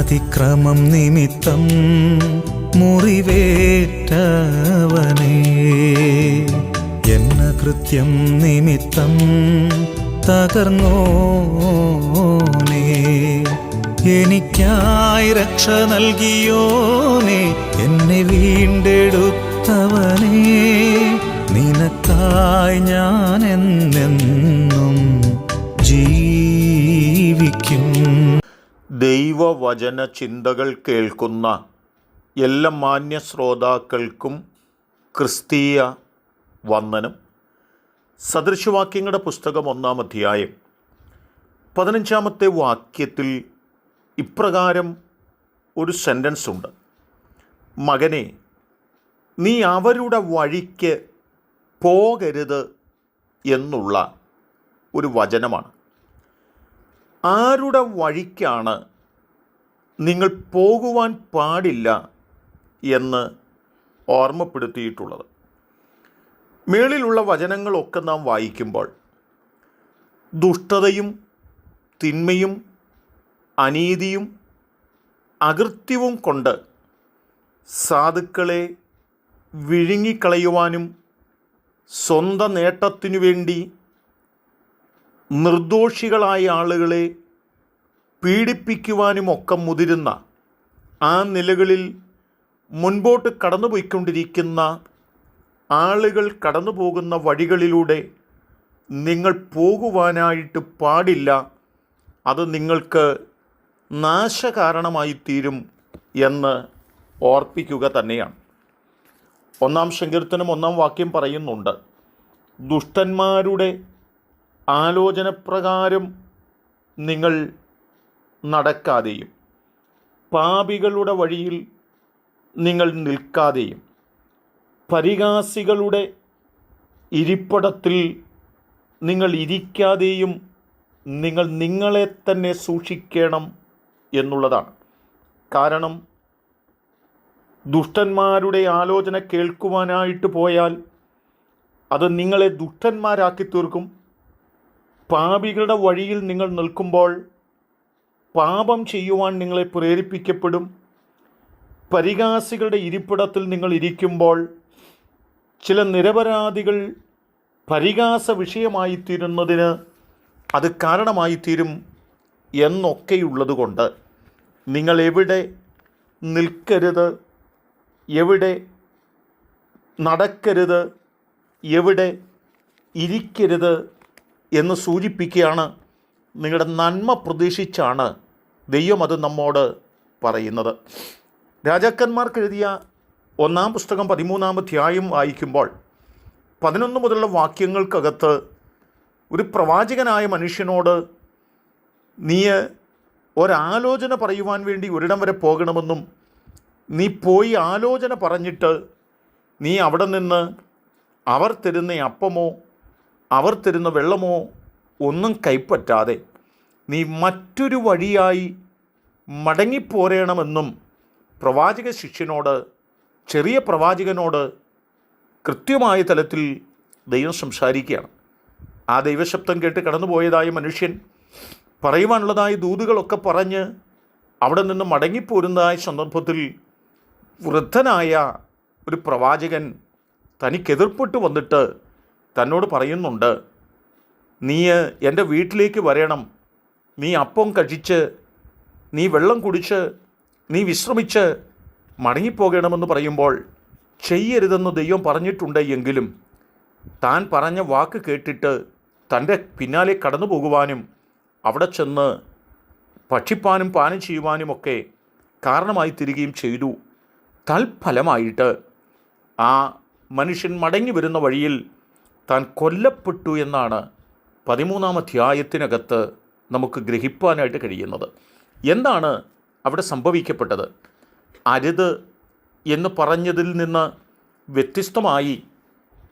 അതിക്രമം നിമിത്തം മുറിവേറ്റവനേ, എന്ന കൃത്യം നിമിത്തം തകർന്നോനേ, എനിക്കായി രക്ഷ നൽകിയോനേ, എന്നെ വീണ്ടെടുത്തവനേ, നിനക്കായി ഞാൻ എന്നെന്നും ജീവിക്കും. ദൈവവചന ചിന്തകൾ കേൾക്കുന്ന എല്ലാ മാന്യ ശ്രോതാക്കൾക്കും ക്രിസ്തീയ വന്ദനം. സദൃശവാക്യങ്ങളുടെ പുസ്തകം 1-ാം അധ്യായം 15-ാമത്തെ വാക്യത്തിൽ ഇപ്രകാരം ഒരു സെൻറ്റൻസ് ഉണ്ട്: മകനെ, നീ അവരുടെ വഴിക്ക് പോകരുത് എന്നുള്ള ഒരു വചനമാണ്. ആരുടെ വഴിക്കാണ് നിങ്ങൾ പോകുവാൻ പാടില്ല എന്ന് ഓർമ്മപ്പെടുത്തിയിട്ടുള്ളത്? മേളിലുള്ള വചനങ്ങളൊക്കെ നാം വായിക്കുമ്പോൾ ദുഷ്ടതയും തിന്മയും അനീതിയും അകൃത്യവും കൊണ്ട് സാധുക്കളെ വിഴുങ്ങിക്കളയുവാനും സ്വന്തം നേട്ടത്തിനു വേണ്ടി നിർദോഷികളായ ആളുകളെ പീഡിപ്പിക്കുവാനുമൊക്കെ മുതിരുന്ന ആ നിലകളിൽ മുൻപോട്ട് കടന്നുപോയിക്കൊണ്ടിരിക്കുന്ന ആളുകൾ കടന്നു പോകുന്ന വഴികളിലൂടെ നിങ്ങൾ പോകുവാനായിട്ട് പാടില്ല. അത് നിങ്ങൾക്ക് നാശകാരണമായിത്തീരും എന്ന് ഓർപ്പിക്കുക തന്നെയാണ്. 1-ാം സങ്കീർത്തനം 1-ാം വാക്യം പറയുന്നുണ്ട്: ദുഷ്ടന്മാരുടെ ആലോചനപ്രകാരം നിങ്ങൾ നടക്കാതെയും പാപികളുടെ വഴിയിൽ നിങ്ങൾ നിൽക്കാതെയും പരിഹാസികളുടെ ഇരിപ്പിടത്തിൽ നിങ്ങൾ ഇരിക്കാതെയും നിങ്ങൾ നിങ്ങളെ തന്നെ സൂക്ഷിക്കണം എന്നുള്ളതാണ്. കാരണം ദുഷ്ടന്മാരുടെ ആലോചന കേൾക്കുവാനായിട്ട് പോയാൽ അത് നിങ്ങളെ ദുഷ്ടന്മാരാക്കി തീർക്കും. പാപികളുടെ വഴിയിൽ നിങ്ങൾ നിൽക്കുമ്പോൾ പാപം ചെയ്യുവാൻ നിങ്ങളെ പ്രേരിപ്പിക്കപ്പെടും. പരിഹാസികളുടെ ഇരിപ്പിടത്തിൽ നിങ്ങൾ ഇരിക്കുമ്പോൾ ചില നിരപരാധികൾ പരിഹാസ വിഷയമായിത്തീരുന്നതിന് അത് കാരണമായിത്തീരും എന്നൊക്കെയുള്ളത് കൊണ്ട് നിങ്ങൾ എവിടെ നിൽക്കരുത്, എവിടെ നടക്കരുത്, എവിടെ ഇരിക്കരുത് എന്ന് സൂചിപ്പിക്കുകയാണ്. നിങ്ങളുടെ നന്മ പ്രതീക്ഷിച്ചാണ് ദൈവം അത് നമ്മോട് പറയുന്നത്. രാജാക്കന്മാർക്ക് എഴുതിയ 1-ാം പുസ്തകം 13-ാം അധ്യായം വായിക്കുമ്പോൾ 11 മുതലുള്ള വാക്യങ്ങൾക്കകത്ത് ഒരു പ്രവാചകനായ മനുഷ്യനോട് നീ ഒരാലോചന പറയുവാൻ വേണ്ടി ഒരിടം വരെ പോകണമെന്നും നീ പോയി ആലോചന പറഞ്ഞിട്ട് നീ അവിടെ നിന്ന് അവർ തരുന്ന അപ്പമോ അവർ തരുന്ന വെള്ളമോ ഒന്നും കൈപ്പറ്റാതെ നീ മറ്റൊരു വഴിയായി മടങ്ങിപ്പോരണമെന്നും പ്രവാചക ശിഷ്യനോട്, ചെറിയ പ്രവാചകനോട് കൃത്യമായ തലത്തിൽ ദൈവം സംസാരിക്കുകയാണ്. ആ ദൈവശബ്ദം കേട്ട് കടന്നുപോയതായ മനുഷ്യൻ പറയുവാനുള്ളതായ ദൂതുകളൊക്കെ പറഞ്ഞ് അവിടെ നിന്ന് മടങ്ങിപ്പോരുന്നതായ സന്ദർഭത്തിൽ വൃദ്ധനായ ഒരു പ്രവാചകൻ തനിക്കെതിർപ്പെട്ട് വന്നിട്ട് തന്നോട് പറയുന്നുണ്ട്: നീ എൻ്റെ വീട്ടിലേക്ക് വരണം, നീ അപ്പം കഴിച്ച്, നീ വെള്ളം കുടിച്ച്, നീ വിശ്രമിച്ച് മടങ്ങിപ്പോകണമെന്ന് പറയുമ്പോൾ ചെയ്യരുതെന്ന് ദൈവം പറഞ്ഞിട്ടുണ്ട്. എങ്കിലും താൻ പറഞ്ഞ വാക്ക് കേട്ടിട്ട് തൻ്റെ പിന്നാലെ കടന്നു പോകുവാനും അവിടെ ചെന്ന് ഭക്ഷിപ്പാനും പാനം ചെയ്യുവാനുമൊക്കെ കാരണമായി തീരുകയും ചെയ്തു. തൽഫലമായിട്ട് ആ മനുഷ്യൻ മടങ്ങി വരുന്ന വഴിയിൽ താൻ കൊല്ലപ്പെട്ടു എന്നാണ് 13-ാം അധ്യായത്തിനകത്ത് നമുക്ക് ഗ്രഹിപ്പാനായിട്ട് കഴിയുന്നത്. എന്താണ് അവിടെ സംഭവിക്കപ്പെട്ടത്? അരുത് എന്ന് പറഞ്ഞതിൽ നിന്ന് വ്യത്യസ്തമായി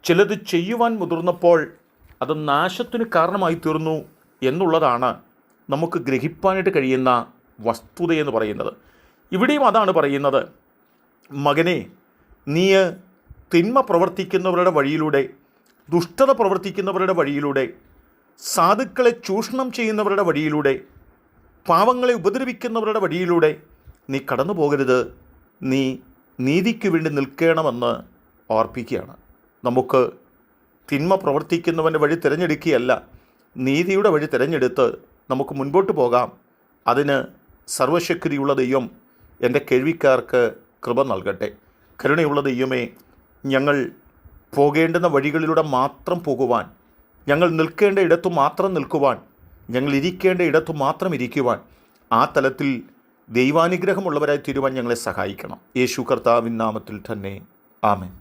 ചിലത് ചെയ്യുവാൻ മുതിർന്നപ്പോൾ അത് നാശത്തിന് കാരണമായി തീർന്നു എന്നുള്ളതാണ് നമുക്ക് ഗ്രഹിപ്പാനായിട്ട് കഴിയുന്ന വസ്തുതയെന്ന് പറയുന്നത്. ഇവിടെയും അതാണ് പറയുന്നത്: മകനെ, നീ തിന്മ പ്രവർത്തിക്കുന്നവരുടെ വഴിയിലൂടെ, ദുഷ്ടത പ്രവർത്തിക്കുന്നവരുടെ വഴിയിലൂടെ, സാധുക്കളെ ചൂഷണം ചെയ്യുന്നവരുടെ വഴിയിലൂടെ, പാവങ്ങളെ ഉപദ്രവിക്കുന്നവരുടെ വഴിയിലൂടെ നീ കടന്നു പോകരുത്, നീ നീതിക്ക് വേണ്ടി നിൽക്കണമെന്ന് ഓർപ്പിക്കുകയാണ്. നമുക്ക് തിന്മ പ്രവർത്തിക്കുന്നവൻ്റെ വഴി തിരഞ്ഞെടുക്കുകയല്ല, നീതിയുടെ വഴി തിരഞ്ഞെടുത്ത് നമുക്ക് മുൻപോട്ട് പോകാം. അതിന് സർവശക്തിയുള്ള ദൈവം എൻ്റെ കേൾവിക്കാർക്ക് കൃപ നൽകട്ടെ. കരുണയുള്ള ദൈവമേ, ഞങ്ങൾ പോകേണ്ടുന്ന വഴികളിലൂടെ മാത്രം പോകുവാൻ, ഞങ്ങൾ നിൽക്കേണ്ട ഇടത്തു മാത്രം നിൽക്കുവാൻ, ഞങ്ങൾ ഇരിക്കേണ്ട ഇടത്തു മാത്രം ഇരിക്കുവാൻ, ആ തലത്തിൽ ദൈവാനുഗ്രഹമുള്ളവരായി തീരുവാൻ ഞങ്ങളെ സഹായിക്കണം. യേശു കർത്താവിൻ നാമത്തിൽ തന്നെ ആമേൻ.